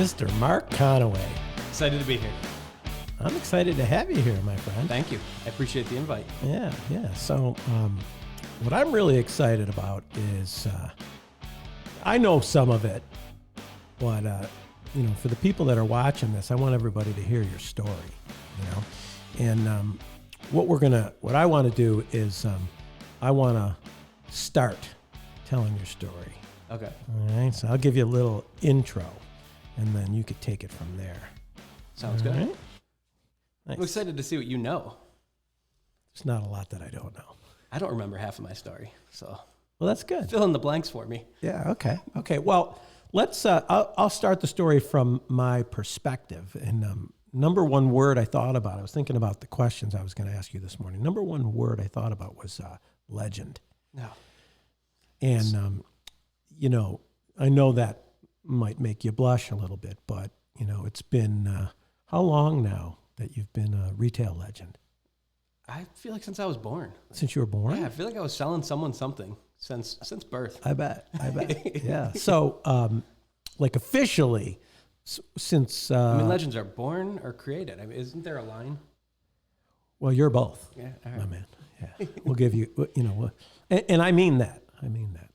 Mr. Marc Conaway. Excited to be here. I'm excited to have you here, my friend. Thank you. I appreciate the invite. Yeah. So what I'm really excited about is I know some of it, but for the people that are watching this, I want everybody to hear your story, And what I want to do is I want to start telling your story. Okay. All right. So I'll give you a little intro, and then you could take it from there. Sounds All good. right? Nice. I'm excited to see what you know. There's not a lot that I don't know. I don't remember half of my story, so Well, that's good. fill in the blanks for me. Yeah. Okay. Well, let's. I'll start the story from my perspective. And number one word I thought about. I was thinking about the questions I was going to ask you this morning. Number one word I thought about was legend. No. And I know that might make you blush a little bit, but it's been how long now that you've been a retail legend? I feel like since I was born. Since you were born? Yeah, I feel like I was selling someone something since birth. I bet. Yeah. So, like officially, since legends are born or created. Isn't there a line? Well, you're both. Yeah, all right. My man. Yeah, we'll give you. And I mean that.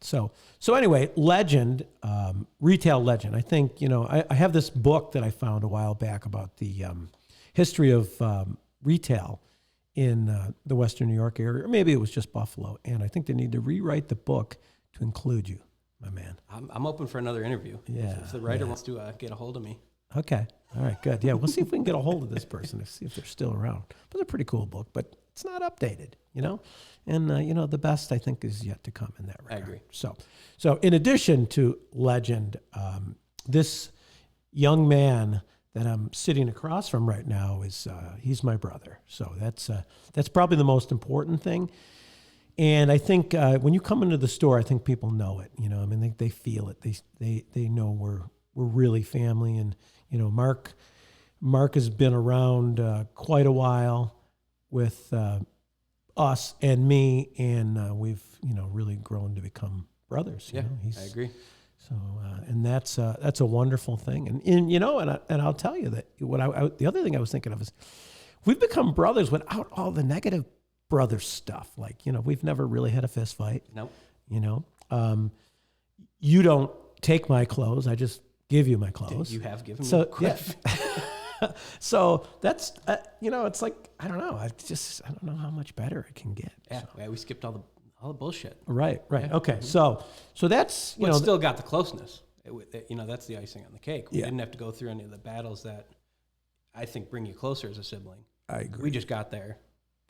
So anyway, legend, retail legend. I think I have this book that I found a while back about the history of retail in the Western New York area, or maybe it was just Buffalo. And I think they need to rewrite the book to include you, my man. I'm open for another interview. Yeah. If the writer wants to get a hold of me. Okay. All right, good. Yeah, we'll see if we can get a hold of this person and see if they're still around. But it's a pretty cool book, but it's not updated, And, the best, I think, is yet to come in that regard. I agree. So in addition to legend, this young man that I'm sitting across from right now he's my brother. So that's probably the most important thing. And I think when you come into the store, I think people know it. They feel it. They know we're really family. And Marc has been around quite a while with us and me, and we've really grown to become brothers. Yeah, I agree. So and that's a wonderful thing. And I'll tell you that the other thing I was thinking of is we've become brothers without all the negative brother stuff. Like we've never really had a fist fight. Nope. You don't take my clothes. I just give you my clothes. You have given me crap. Yeah. So that's it's like I don't know. I don't know how much better it can get. Yeah, so. yeah, we skipped all the bullshit. Right. Yeah. Okay. So that's But still got the closeness. That's the icing on the cake. We Yeah. didn't have to go through any of the battles that I think bring you closer as a sibling. I agree. We just got there.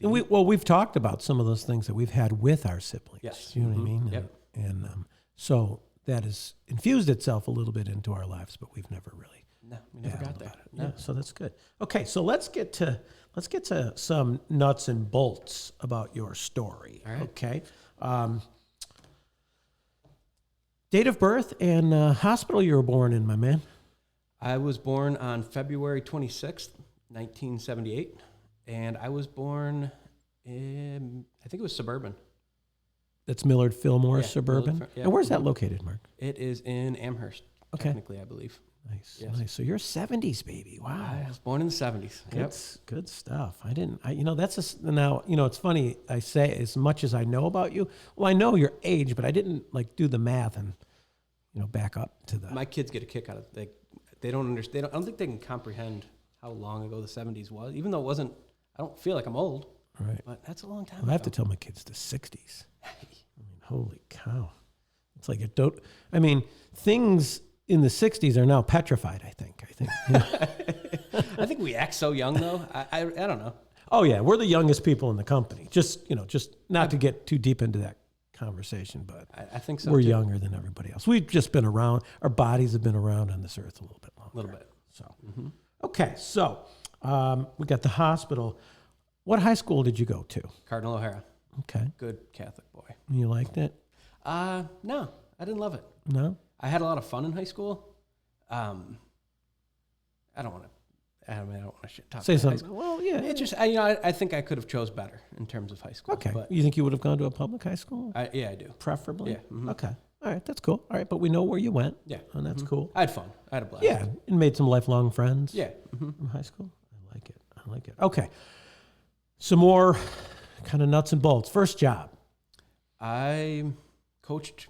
And we've talked about some of those things that we've had with our siblings. Yes. You know what I mean? Yep. And so that has infused itself a little bit into our lives, but we've never really. No, we never got there. No. Yeah, so that's good. Okay, so let's get to some nuts and bolts about your story. All right. Okay. Date of birth and hospital you were born in, my man. I was born on February 26th, 1978, and I was born in, I think it was suburban. That's Millard Fillmore Yeah, Suburban. Millard, yeah. And where's that located, Mark? It is in Amherst, Okay. technically, I believe. Nice. Yes. Nice. So you're a 70s baby. Wow. I was born in the 70s. Good stuff. Now, it's funny. I say as much as I know about you, well, I know your age, but I didn't do the math and, back up to the. My kids get a kick out of it. They don't understand. I don't think they can comprehend how long ago the 70s was, even though it wasn't, I don't feel like I'm old, Right. but that's a long time Well, I have to ago. tell my kids the 60s. Holy cow. It's like things in the 60s are now petrified, I think. I think we act so young, though. I don't know. Oh, yeah. We're the youngest people in the company. Just not to get too deep into that conversation, but I think so, we're too. younger than everybody else. We've just been around. Our bodies have been around on this earth a little bit longer. A little bit. So, Okay. So we got the hospital. What high school did you go to? Cardinal O'Hara. Okay. Good Catholic boy. You liked it? No, I didn't love it. No? I had a lot of fun in high school. I don't want to talk Say about high something. school. Well, yeah. It just, I think I could have chose better in terms of high school. Okay. But You think you would have gone to a public high school? yeah, I do. Preferably? Yeah, mhm. Okay. All right, that's cool. All right, but we know where you went. Yeah. And that's cool. I had fun. I had a blast. Yeah, and made some lifelong friends. Yeah. From high school. I like it. I like it. Okay. Some more kind of nuts and bolts. First job. I coached.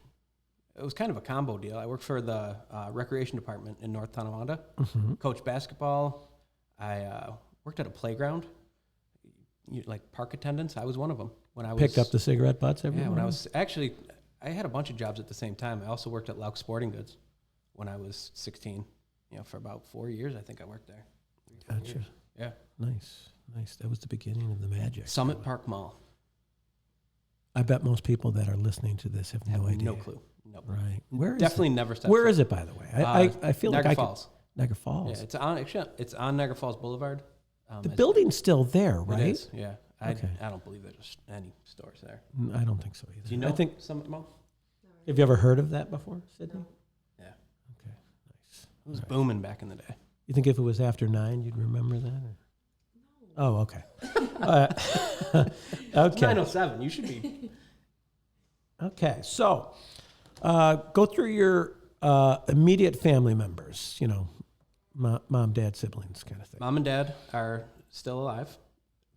It was kind of a combo deal. I worked for the recreation department in North Tonawanda. Coached basketball. I worked at a playground. Like park attendants. I was one of them when I was Picked up the cigarette butts every Yeah, when I morning? was actually, I had a bunch of jobs at the same time. I also worked at Lauk Sporting Goods when I was 16. For about 4 years, I think I worked there. 4 Gotcha. years. Yeah. Nice. That was the beginning of the magic. Summit Park Mall. I bet most people that are listening to this have no idea. No clue. No. Right. Where is Definitely it? never stepped Where foot. is it, by the way? I feel Niagara like Falls. Niagara Falls. Yeah, it's on Niagara Falls Boulevard. The building's still there, right? It is, yeah. Okay. I don't believe there's any stores there. I don't think so either. Do you know I think. Summit Mall? Have you ever heard of that before, Sydney? Yeah. Okay. Nice. It was booming back in the day. You think if it was after 9, you'd remember that? Or? Oh, okay. It's Okay. 9:07. You should be. Okay. So, go through your immediate family members. Mom, dad, siblings, kind of thing. Mom and Dad are still alive.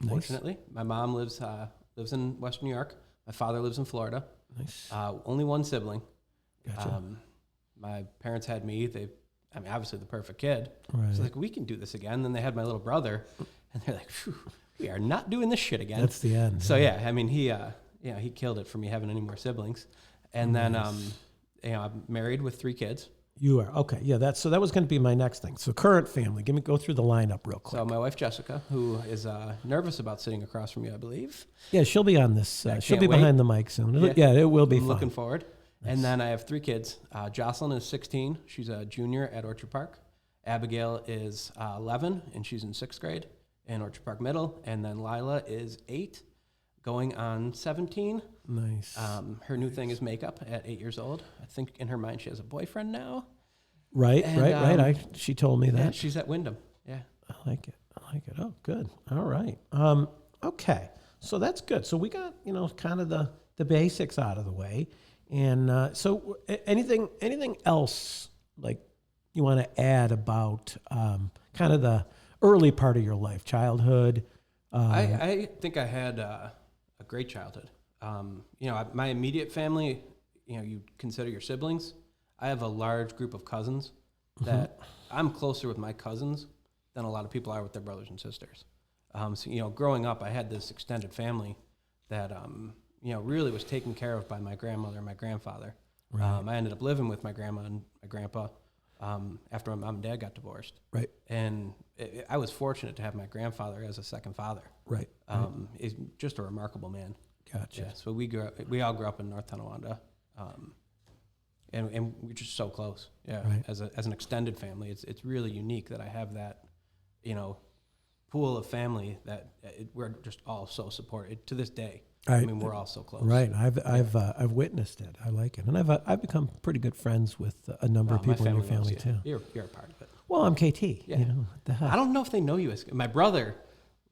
Nice. Fortunately, my mom lives in Western New York. My father lives in Florida. Nice. Only one sibling. Gotcha. My parents had me. Obviously the perfect kid. Right. So like, we can do this again. Then they had my little brother, and they're like, phew, we are not doing this shit again. That's the end. So yeah, he killed it for me having any more siblings. And then I'm married with 3 kids. You are okay. Yeah, that was going to be my next thing. So current family. Go through the lineup real quick. So my wife Jessica, who is nervous about sitting across from you, I believe. Yeah, she'll be on this. She'll be wait. behind the mic soon. It will be I'm fun. looking forward. Nice. And then I have 3 kids. Jocelyn is 16. She's a junior at Orchard Park. Abigail is 11, and she's in 6th grade in Orchard Park Middle. And then Lila is 8, going on 17. Nice. Her new thing is makeup at 8 years old. I think in her mind she has a boyfriend now. Right. She told me that. Yeah, she's at Wyndham. Yeah. I like it. Oh, good. All right. Okay. So that's good. So we got, kind of the basics out of the way. And so anything else like you want to add about kind of the early part of your life, childhood? I think I had a great childhood. My immediate family, you consider your siblings. I have a large group of cousins that I'm closer with my cousins than a lot of people are with their brothers and sisters. So, growing up, I had this extended family that, really was taken care of by my grandmother and my grandfather. Right. I ended up living with my grandma and my grandpa after my mom and dad got divorced. Right. And I was fortunate to have my grandfather as a second father. Right. He's just a remarkable man. Gotcha. Yeah, so we all grew up in North Tonawanda. And we're just so close, yeah. Right. As an extended family, it's really unique that I have that, pool of family that we're just all so supported to this day. Right. I mean, we're all so close. Right. I've witnessed it. I like it, and I've become pretty good friends with a number of people in your family too. You're a part of it. Well, I'm KT. Yeah. What the heck? I don't know if they know you as my brother.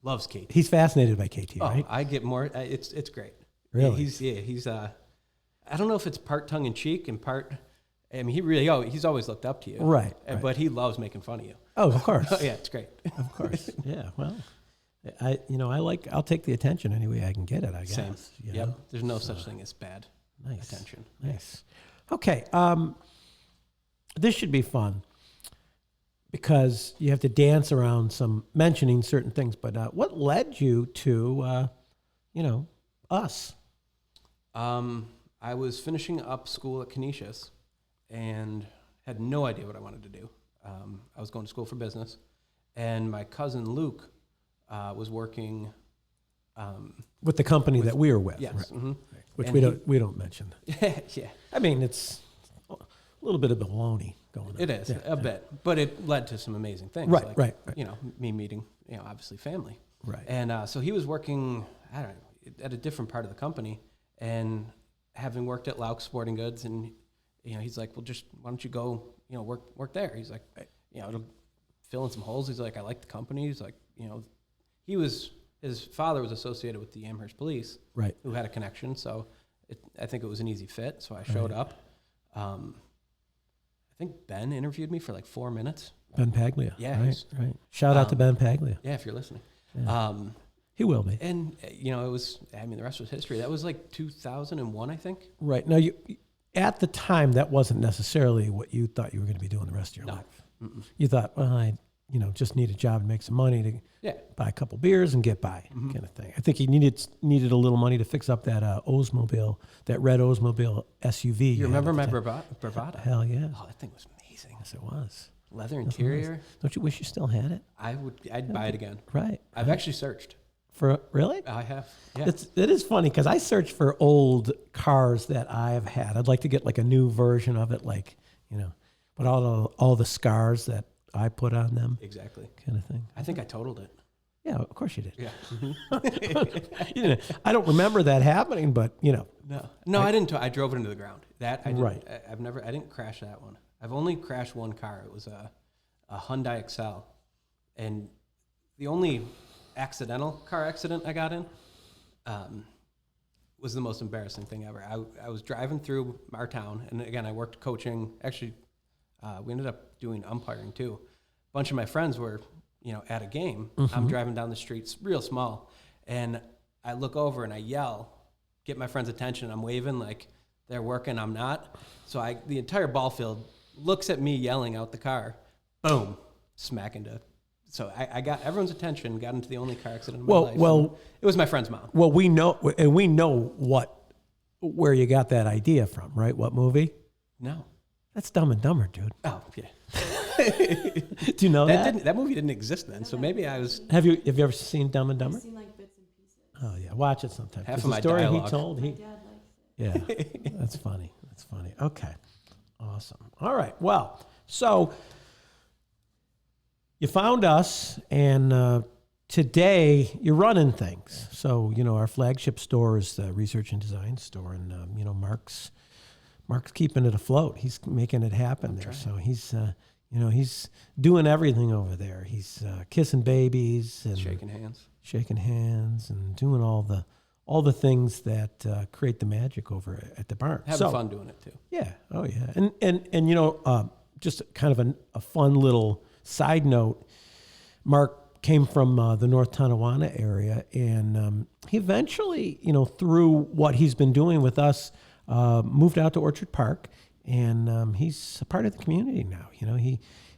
Loves KT. He's fascinated by KT, Oh, right? I get more. It's great. Really? He's I don't know if it's part tongue in cheek and part. I mean, he's always looked up to you, Right. But he loves making fun of you. Oh, of course. Yeah, it's great. Of course. Yeah. Well, I'll take the attention any way I can get it, I guess. Same. you Yep. know? There's no such thing as bad Nice. attention. Nice. Okay. This should be fun because you have to dance around mentioning certain things. But what led you to, us? I was finishing up school at Canisius and had no idea what I wanted to do. I was going to school for business, and my cousin Luke was working With the company that we were with. Yes, Right. mm-hmm. Which And we don't mention. yeah, I mean, it's a little bit of baloney going on. it is Yeah, a bit, but it led to some amazing things. Right, right. Me meeting, obviously family. Right. And so he was working, I don't know, at a different part of the company, and having worked at Lauk Sporting Goods, and he's like, well, just why don't you go, work there? He's like, it'll fill in some holes. He's like, I like the company. He's like, his father was associated with the Amherst Police, Right. who had a connection. So I think it was an easy fit. So I showed up. I think Ben interviewed me for like 4 minutes. Ben Paglia. Yeah, right. Shout out to Ben Paglia. Yeah, if you're listening. Yeah. He will be. And, it was, the rest was history. That was like 2001, I think. Right. Now, at the time, that wasn't necessarily what you thought you were going to be doing the rest of your life. Mm-mm. You thought, well, I just need a job to make some money to buy a couple beers and get by, kind of thing. I think he needed a little money to fix up that Oldsmobile, that red Oldsmobile SUV. You remember my Bravada? Hell yeah. Oh, that thing was amazing. Yes, it was. Leather interior. Don't you wish you still had it? I'd buy it again. Right. I've actually searched. For really? I have. Yeah. It is funny because I search for old cars that I've had. I'd like to get like a new version of it, but all the scars that I put on them. Exactly. Kind of thing. I think I totaled it. Yeah, of course you did. Yeah. I don't remember that happening, but No, I didn't. I drove it into the ground. That I didn't. Right. I didn't crash that one. I've only crashed one car. It was a Hyundai Excel, and the only accidental car accident I got in was the most embarrassing thing ever. I was driving through our town, and again, I worked coaching. Actually, we ended up doing umpiring too. A bunch of my friends were, at a game. I'm driving down the streets, real small, and I look over and I yell, get my friend's attention. I'm waving like they're working, I'm not. So the entire ball field looks at me yelling out the car. Boom, smack into. So I got everyone's attention, got into the only car accident of my life. Well, it was my friend's mom. Well, we know where you got that idea from, right? What movie? No. That's Dumb and Dumber, dude. Oh, yeah. Do you know that? That movie didn't exist then, so maybe I was... Have you ever seen Dumb and Dumber? I've seen like bits and pieces. Oh, yeah. Watch it sometime. Half of the my story dialogue. he told, My dad likes it. Yeah, that's funny. That's funny. Okay. Awesome. All right. Well, so you found us, and today you're running things. So, our flagship store is the Research and Design store, and, Mark's keeping it afloat. He's making it happen there. So he's doing everything over there. He's kissing babies and shaking hands and doing all the things that create the magic over at the barn. Having fun doing it too. Yeah. Oh yeah. And just kind of a fun little side note. Mark came from the North Tonawanda area, and he eventually, through what he's been doing with us, moved out to Orchard Park, and he's a part of the community now.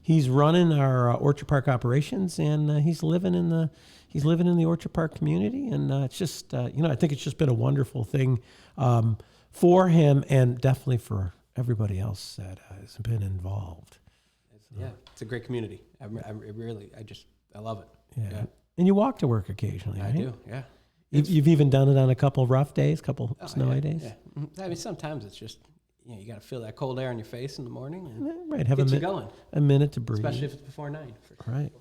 He's running our Orchard Park operations, and he's living in the Orchard Park community, and it's just I think it's just been a wonderful thing for him, and definitely for everybody else that has been involved. Yeah, it's a great community. I love it. Yeah. And you walk to work occasionally, right? I do. Yeah. You've even done it on a couple of rough days, snowy days. Yeah. I mean, sometimes it's just you got to feel that cold air on your face in the morning, and right. Have get you going. A minute to breathe, especially if it's before 9. Right.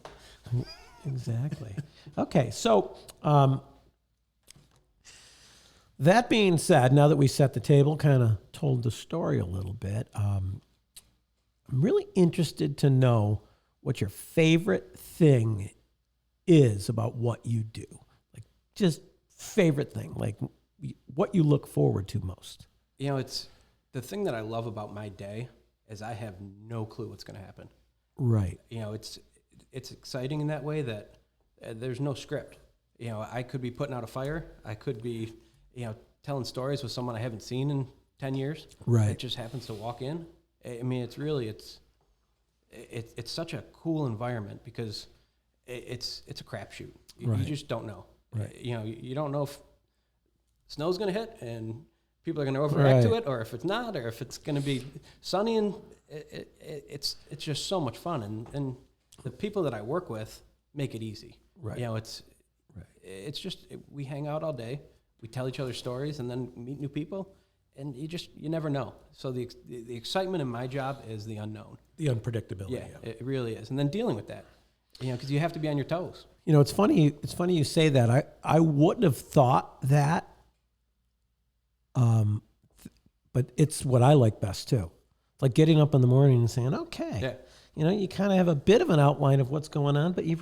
Exactly. Okay. So that being said, now that we set the table, kind of told the story a little bit, I'm really interested to know what your favorite thing is about what you do. Like, just favorite thing, like what you look forward to most. It's the thing that I love about my day is I have no clue what's going to happen. Right. It's exciting in that way that there's no script. I could be putting out a fire. I could be, telling stories with someone I haven't seen in 10 years. Right. It just happens to walk in. I mean, it's such a cool environment because it's a crapshoot. Right. You just don't know. Right. You don't know if snow's going to hit and people are going to overreact to it, or if it's not, or if it's going to be sunny, and it's just so much fun. And the people that I work with make it easy. Right. It's just we hang out all day, we tell each other stories, and then meet new people, and you never know. So the excitement in my job is the unknown, the unpredictability. Yeah, it really is. And then dealing with that, because you have to be on your toes. It's funny. It's funny you say that. I wouldn't have thought that. But it's what I like best too. Like getting up in the morning and saying, okay, you kind of have a bit of an outline of what's going on, but you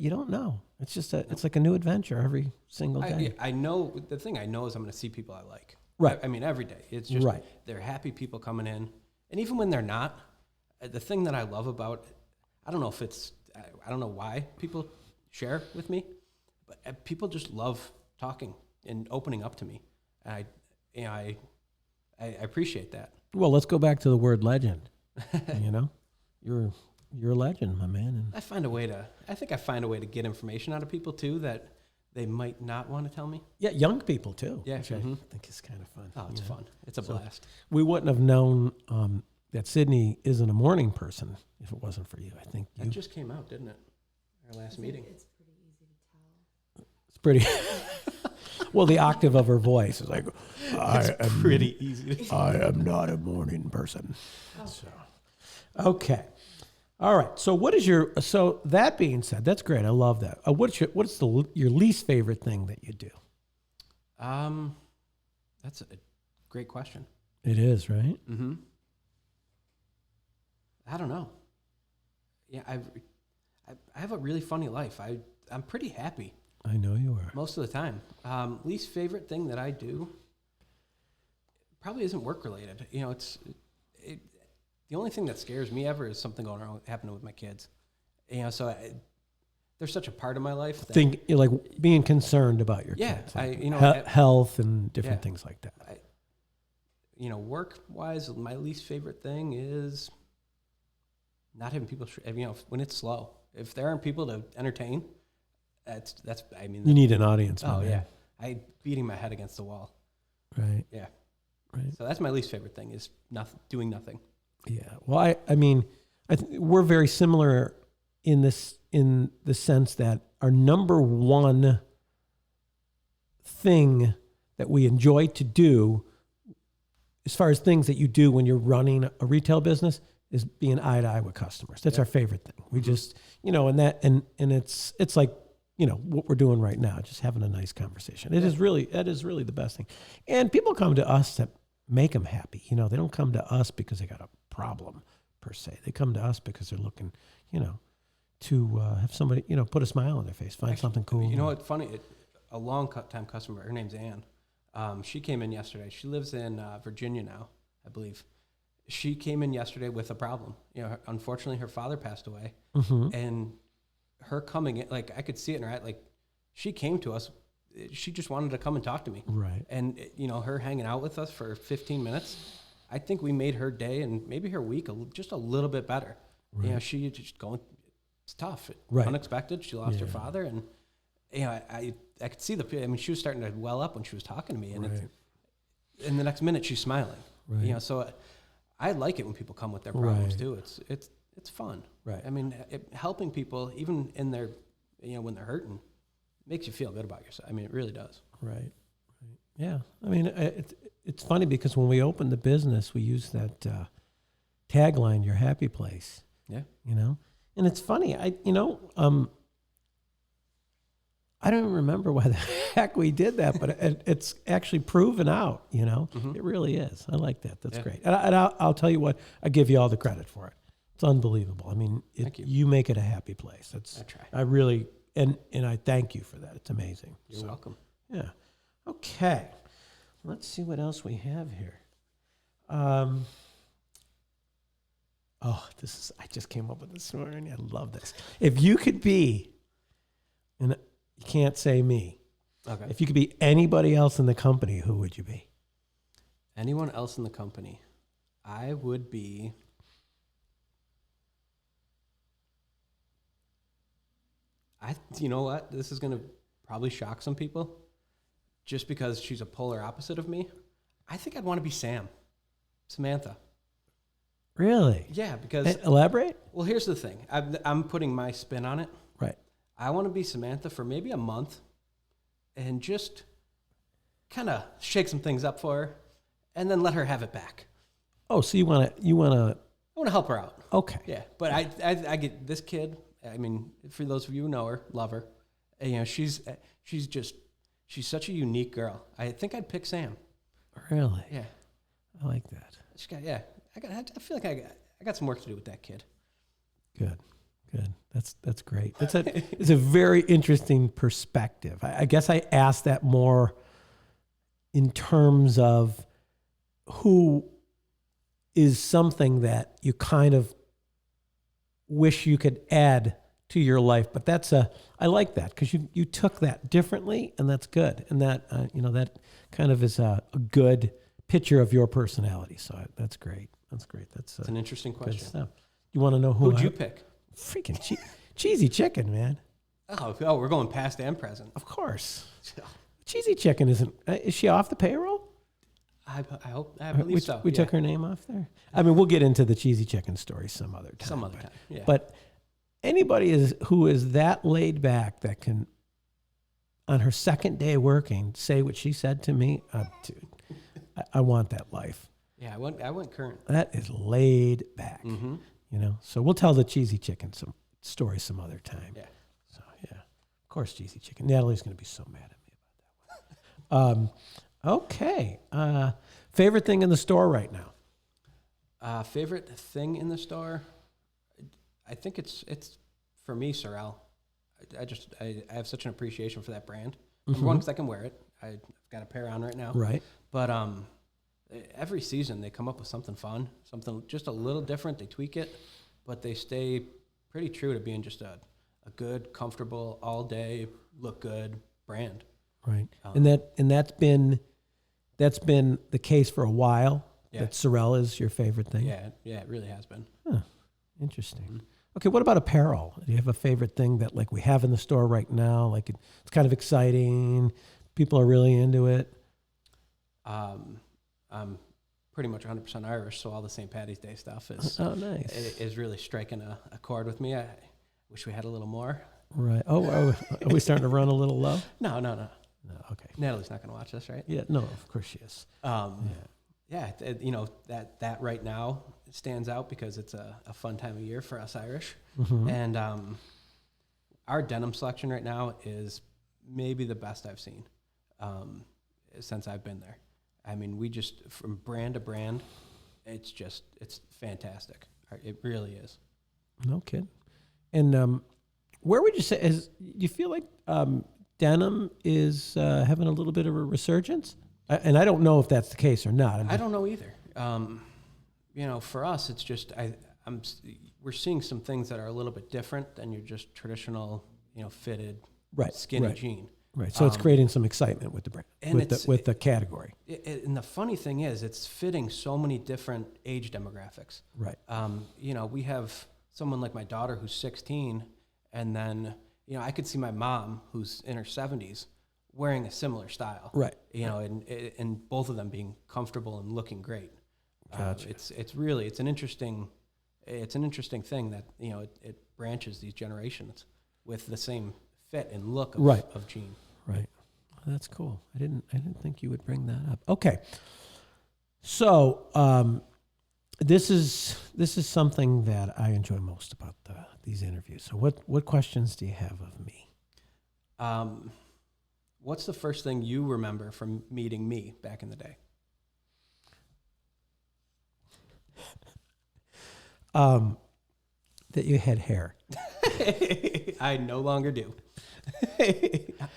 don't know. It's just it's like a new adventure every single day. I know the thing I know is I'm going to see people I like. Right. I mean, every day. It's just right. They're happy people coming in. And even when they're not, the thing that I love about, I don't know if it's, I don't know why people share with me, but people just love talking and opening up to me. And I appreciate that. Well, let's go back to the word legend. You know, you're a legend, my man. And I think I find a way to get information out of people too that they might not want to tell me. yeah, young people too. Yeah, which I think is kind of fun. Oh, it's fun. It's a blast. We wouldn't have known that Sydney isn't a morning person if it wasn't for you. I think That just came out, didn't it? Our last meeting. It's pretty easy to tell. it's pretty. Well, the octave of her voice is like, Pretty easy. I am not a morning person. So, okay. All right. So so that being said, that's great. I love that. What's your least favorite thing that you do? That's a great question. It is, right? Mm-hmm. I don't know. Yeah, I have a really funny life. I'm pretty happy I know you are. most of the time. Least favorite thing that I do probably isn't work related. You know, the only thing that scares me ever is something happening with my kids. You know, so they're such a part of my life. That, Like being concerned about your yeah, kids. Like I health and different yeah. things like that. Work wise, my least favorite thing is not having people. When it's slow, if there aren't people to entertain, You need an audience. Oh my man. yeah, I beating my head against the wall. Right. Yeah. Right. So that's my least favorite thing is doing nothing. Yeah. Well, I mean, we're very similar in the sense that our number one thing that we enjoy to do, as far as things that you do when you're running a retail business, is being eye to eye with customers. That's our favorite thing. We just, and it's like, what we're doing right now, just having a nice conversation. That is really the best thing. And people come to us to make them happy. They don't come to us because they got a problem per se. They come to us because they're looking, to have somebody, put a smile on their face, find something cool. You know what's funny? A long-time customer, her name's Ann. She came in yesterday. She lives in Virginia now, I believe. She came in yesterday with a problem. Unfortunately, her father passed away. Mm-hmm. And her coming in, like, I could see it in her eye. Like, she came to us. She just wanted to come and talk to me. Right. And, her hanging out with us for 15 minutes, I think we made her day and maybe her week just a little bit better. Right. She just it's tough. Right. Unexpected. She lost her father. And, I could see she was starting to well up when she was talking to me. And in the next minute, she's smiling. Right. So I like it when people come with their problems too. It's fun. Right. I mean, helping people, even in their, when they're hurting, makes you feel good about yourself. I mean, it really does. Right. Yeah. I mean, it's funny because when we opened the business, we used that tagline, "Your happy place." Yeah. And it's funny. I don't even remember why the heck we did that, but it's actually proven out. Mm-hmm. It really is. I like that. That's great. And I'll tell you what. I give you all the credit for it. It's unbelievable. I mean, Thank you. You make it a happy place. I try. I really and I thank you for that. It's amazing. You're welcome. Yeah. Okay. Let's see what else we have here. I just came up with this morning. I love this. If you could be, and you can't say me. Okay. If you could be anybody else in the company, who would you be? Anyone else in the company, I would be. You know what? This is going to probably shock some people just because she's a polar opposite of me. I think I'd want to be Samantha. Really? Yeah, because... Elaborate? Well, here's the thing. I'm putting my spin on it. Right. I want to be Samantha for maybe a month and just kind of shake some things up for her and then let her have it back. Oh, so you want to... I want to help her out. Okay. Yeah, but I get this kid. I mean, for those of you who know her, love her. She's such a unique girl. I think I'd pick Sam. Really? Yeah. I like that. I feel like I got some work to do with that kid. Good. That's great. It's a very interesting perspective. I guess I asked that more in terms of who is something that you kind of wish you could add to your life. But I like that because you took that differently, and that's good. And that, that kind of is a good picture of your personality. So that's great. That's great. That's It's an interesting good question. stuff. You want to know who Who'd you pick? Freaking cheesy chicken, man. Oh, we're going past and present. Of course. Cheesy chicken isn't, is she off the payroll? I believe so. We took her name off there. I mean, we'll get into the cheesy chicken story some other time. Some other time, yeah. But anybody who is that laid back that can, on her second day working, say what she said to me, dude, I want that life. Yeah, I went current. That is laid back, So we'll tell the cheesy chicken story some other time. Yeah. So yeah, of course, cheesy chicken. Natalie's going to be so mad at me about that one. Okay. Favorite thing in the store right now? Favorite thing in the store? I think it's for me, Sorel. I have such an appreciation for that brand. Number one, because I can wear it. I've got a pair on right now. Right. But every season they come up with something fun, something just a little different. They tweak it, but they stay pretty true to being just a good, comfortable, all day, look good brand. Right. And that's been the case for a while. Yeah. That Sorel is your favorite thing. Yeah, it really has been. Huh. Interesting. Okay, what about apparel? Do you have a favorite thing that like we have in the store right now? Like it's kind of exciting. People are really into it. I'm pretty much 100% Irish, so all the St. Patty's Day stuff is really striking a chord with me. I wish we had a little more. Right. Oh, are we starting to run a little low? No. Okay. Natalie's not going to watch this, right? Yeah. No, of course she is. That right now stands out because it's a fun time of year for us Irish. Mm-hmm. And our denim selection right now is maybe the best I've seen since I've been there. I mean, we just, from brand to brand, it's fantastic. It really is. No kidding. And where would you say, do you feel like denim is having a little bit of a resurgence? And I don't know if that's the case or not. I don't know either. For us, it's just we're seeing some things that are a little bit different than your just traditional, fitted, skinny jean. Right. So it's creating some excitement with the brand, with the category. And the funny thing is, it's fitting so many different age demographics. Right. We have someone like my daughter who's 16, and then I could see my mom who's in her 70s wearing a similar style. Right. And both of them being comfortable and looking great. Gotcha. It's an interesting thing that it branches these generations with the same fit and look of jean. Right. Well, that's cool. I didn't think you would bring that up. Okay. So this is something that I enjoy most about these interviews. So what questions do you have of me? What's the first thing you remember from meeting me back in the day? That you had hair. I no longer do.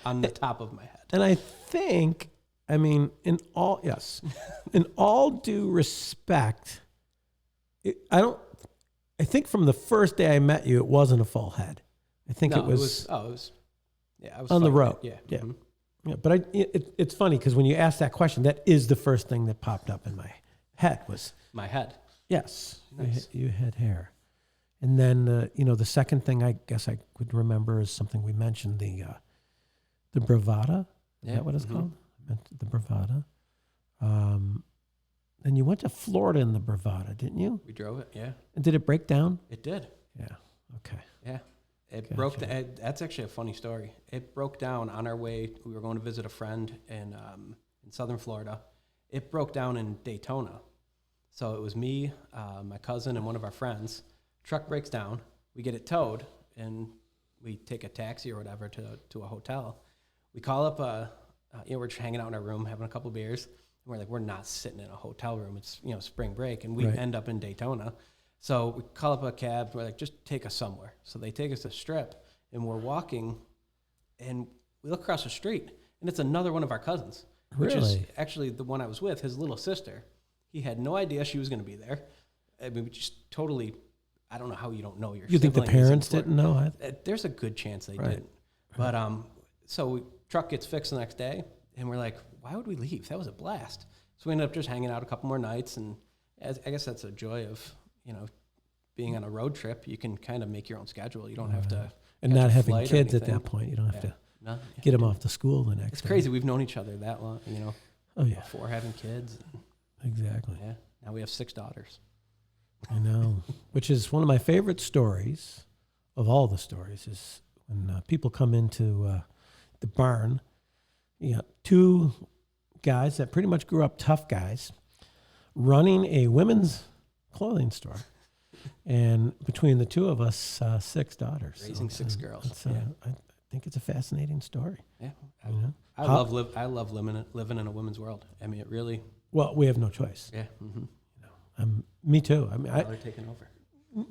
On the top of my head. And I think, in all due respect, I think from the first day I met you, it wasn't a full head. I think it was I was on the road. Yeah. Yeah. Mm-hmm. Yeah. But it's funny because when you asked that question, that is the first thing that popped up in my head was my head. Yes. Nice. You had hair. And then, the second thing I guess I could remember is something we mentioned, the bravada. Is that what it's called? The bravada. And you went to Florida in the bravada, didn't you? We drove it, yeah. And did it break down? It did. Yeah. Okay. Yeah. It Gotcha. broke. That's actually a funny story. It broke down on our way. We were going to visit a friend in southern Florida. It broke down in Daytona. So it was me, my cousin, and one of our friends. Truck breaks down. We get it towed, and we take a taxi or whatever to a hotel. We call up we're just hanging out in our room, having a couple beers. And we're like, we're not sitting in a hotel room. It's, spring break, and we end up in Daytona. So we call up a cab. We're like, just take us somewhere. So they take us to Strip, and we're walking, and we look across the street, and it's another one of our cousins, which is Really? actually the one I was with, his little sister. He had no idea she was going to be there. I mean, we just totally. I don't know how you don't know your. You think the sibling is parents didn't important. know? There's a good chance they Right. didn't. But so truck gets fixed the next day, and we're like, why would we leave? That was a blast. So we ended up just hanging out a couple more nights, and I guess that's a joy of being on a road trip. You can kind of make your own schedule. You don't have to. And catch not a having flight or kids at anything. that point, you don't have to No, get them off to school the next It's day. crazy. We've known each other that long, Oh yeah, before having kids. exactly. Yeah. Now we have 6 daughters. I know, which is one of my favorite stories of all the stories is when people come into the barn. You got 2 guys that pretty much grew up tough guys running a women's clothing store. And between the 2 of us, 6 daughters. Raising 6 girls. It's, Yeah. I think it's a fascinating story. Yeah. You know? I love living in a women's world. I mean, it really. Well, we have no choice. Yeah. Mm-hmm. Me too. I mean, They're taking over.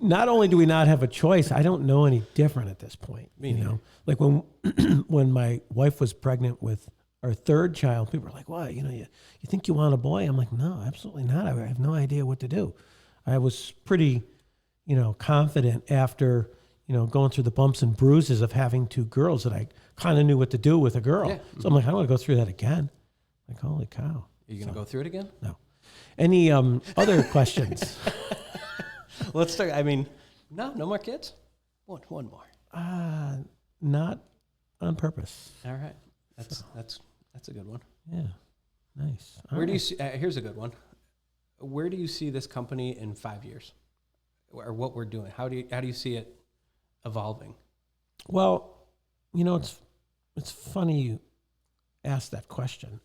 not only do we not have a choice, I don't know any different at this point. Me neither. Like when when my wife was pregnant with our 3rd child, people were like, "What? You think you want a boy?" I'm like, "No, absolutely not. I have no idea what to do." I was pretty, confident after going through the bumps and bruises of having 2 girls that I kind of knew what to do with a girl. Yeah. So I'm like, I don't want to go through that again. Like, holy cow! Are you going to go through it again? No. Any other questions? Let's start. I mean, no more kids. One more. Not on purpose. All right. That's a good one. Yeah, nice. Where do you see? Here's a good one. Where do you see this company in 5 years, or what we're doing? How do you see it evolving? Well, it's funny you asked that question.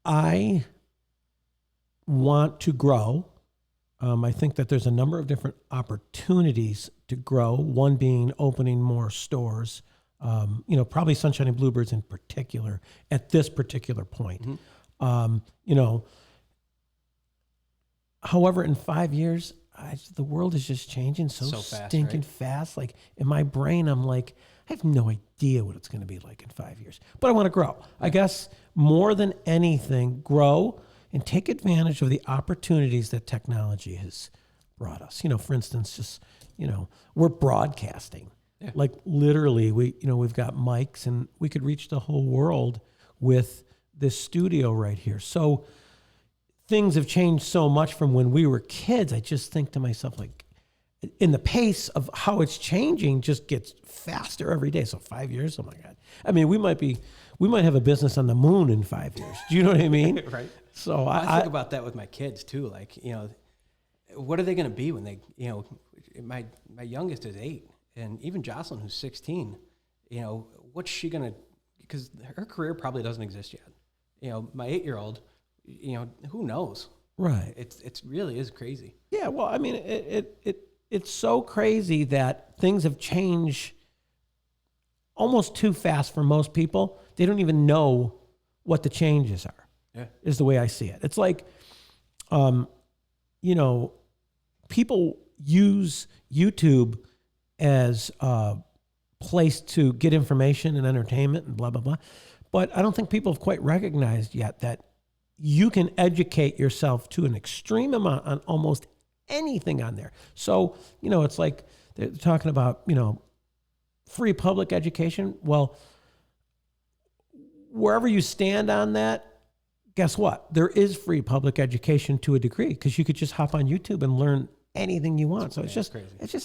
I want to grow. I think that there's a number of different opportunities to grow. One being opening more stores. Probably Sunshine and Bluebirds in particular at this particular point. Mm-hmm. However, in 5 years, the world is just changing so fast, stinking right? fast. Like in my brain, I'm like, I have no idea what it's going to be like in 5 years. But I want to grow. I guess more than anything, grow and take advantage of the opportunities that technology has brought us. For instance, just we're broadcasting. Yeah. Like literally, we've got mics and we could reach the whole world with this studio right here. So things have changed so much from when we were kids. I just think to myself, like, in the pace of how it's changing just gets faster every day. So 5 years, oh my God. I mean, we might have a business on the moon in 5 years. Do you know what I mean? Right. So I think about that with my kids too. Like, what are they going to be when they, my youngest is 8, and even Jocelyn, who's 16, what's she going to, because her career probably doesn't exist yet. My 8-year-old, who knows? right. It's really is crazy. Yeah, well, I mean, it's so crazy that things have changed almost too fast for most people. They don't even know what the changes are. Yeah. Is the way I see it. It's like, people use YouTube as a place to get information and entertainment and blah, blah, blah. But I don't think people have quite recognized yet that you can educate yourself to an extreme amount on almost anything on there. So, it's like they're talking about, free public education. Well, wherever you stand on that, guess what? There is free public education to a degree because you could just hop on YouTube and learn anything you want. So it's just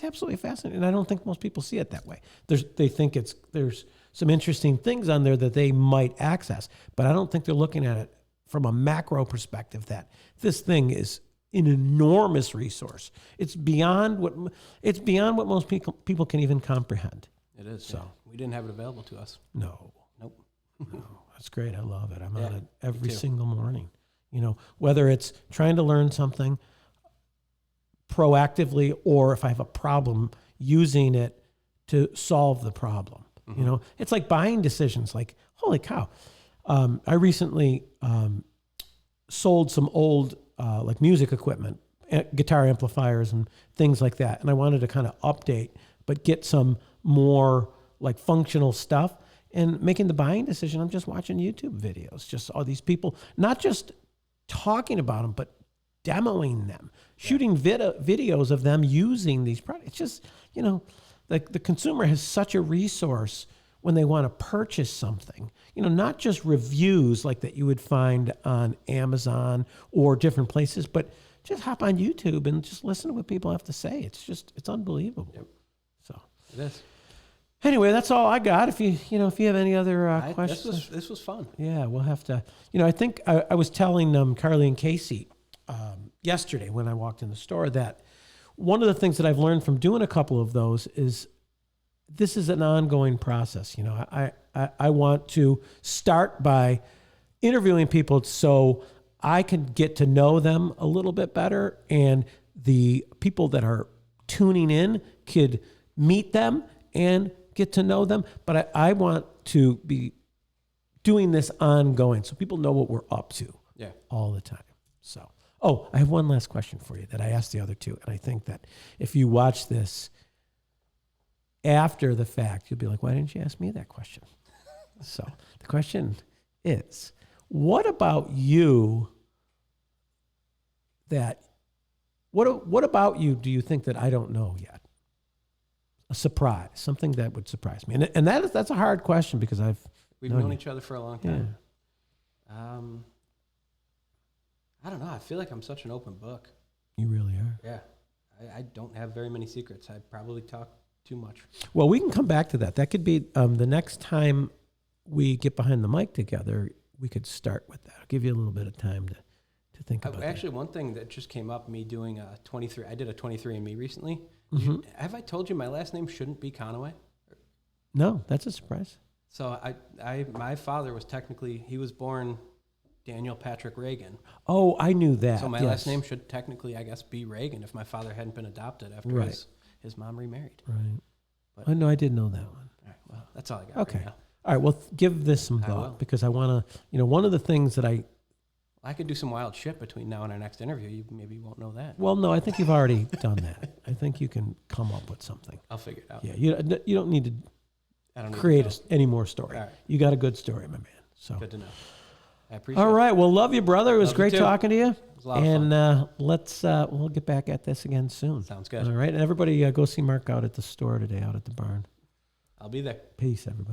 absolutely fascinating. And I don't think most people see it that way. They think there's some interesting things on there that they might access, but I don't think they're looking at it from a macro perspective that this thing is an enormous resource. It's beyond what most people can even comprehend. It is. So. Yeah. We didn't have it available to us. No. Nope. No, that's great. I love it. I'm Yeah, on it every too. single morning. Whether it's trying to learn something proactively or if I have a problem, using it to solve the problem. Mm-hmm. It's like buying decisions. Like, holy cow. I recently sold some old like music equipment, guitar amplifiers and things like that. And I wanted to kind of update, but get some more like functional stuff. and making the buying decision, I'm just watching YouTube videos, just all these people, not just talking about them, but demoing them, shooting videos of them using these products. It's just, the consumer has such a resource when they want to purchase something, not just reviews like that you would find on Amazon or different places, but just hop on YouTube and just listen to what people have to say. It's unbelievable. Yep. So It is. anyway, that's all I got. If you have any other questions, This was fun. yeah, we'll have to. I think I was telling Carly and Casey yesterday when I walked in the store that one of the things that I've learned from doing a couple of those is this is an ongoing process. I want to start by interviewing people so I can get to know them a little bit better, and the people that are tuning in could meet them and get to know them. But I want to be doing this ongoing so people know what we're up to all the time. So, I have one last question for you that I asked the other two. And I think that if you watch this after the fact, you'll be like, why didn't you ask me that question? So the question is, what about you what about you do you think that I don't know yet? A surprise, something that would surprise me. And that's a hard question because we've known each other for a long time. Yeah. I don't know. I feel like I'm such an open book. You really are. Yeah. I don't have very many secrets. I probably talk too much. Well, we can come back to that. That could be the next time we get behind the mic together, we could start with that. I'll give you a little bit of time to think about Actually, one thing that just came up, me doing a 23, I did a 23andMe recently. Mm-hmm. Have I told you my last name shouldn't be Conaway? No, that's a surprise. So my father was he was born Daniel Patrick Reagan. Oh, I knew that. So my last name should technically, I guess, be Reagan if my father hadn't been adopted after his mom remarried. Right. But, I know I did know that one. All right, well, that's all I got. Okay. Right now. All right. Well, give this some I will. thought because I want to, one of the things that I could do some wild shit between now and our next interview. You maybe won't know that. well, no, I think you've already done that. I think you can come up with something. I'll figure it out. Yeah. You don't need to I don't need create to know. any more story. All right. You got a good story, my man. So. Good to know. I appreciate All it. right. Well, love you, brother. It was Love you great too. talking to you. It was a lot of fun. And we'll get back at this again soon. Sounds good. All right. And everybody go see Mark out at the store today, out at the barn. I'll be there. Peace, everybody.